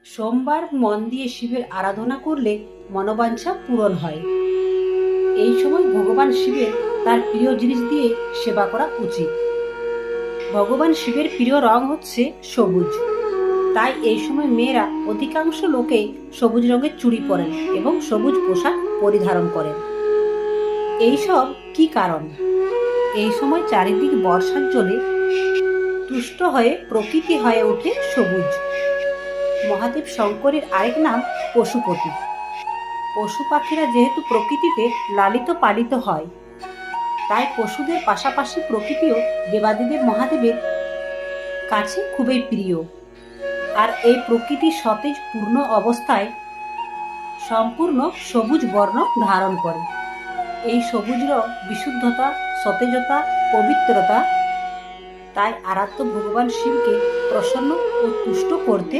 সোমবার মন দিয়ে শিবের আরাধনা করলে মনোবাঞ্ছা পূরণ হয়। এই সময় ভগবান শিবের তার প্রিয় জিনিস দিয়ে সেবা করা উচিত। ভগবান শিবের প্রিয় রং হচ্ছে সবুজ, তাই এই সময় মেয়েরা অধিকাংশ লোকেই সবুজ রঙের চুড়ি পরেন এবং সবুজ পোশাক পরিধারণ করেন। এইসব কি কারণ? এই সময় চারিদিক বর্ষার জলে তুষ্ট হয়ে প্রকৃতি হয়ে ওঠে সবুজ। মহাদেব শঙ্করের আরেক নাম পশুপতি। পশু পাখিরা যেহেতু প্রকৃতিতে লালিত পালিত হয়, তাই পশুদের পাশাপাশি প্রকৃতিও দেবাদিদেব মহাদেবের কাছে খুবই প্রিয়। আর এই প্রকৃতি সতেজ পূর্ণ অবস্থায় সম্পূর্ণ সবুজ বর্ণ ধারণ করে। এই সবুজ রং বিশুদ্ধতা, সতেজতা, পবিত্রতা। তাই আরাধ্য ভগবান শিবকে প্রসন্ন ও তুষ্ট করতে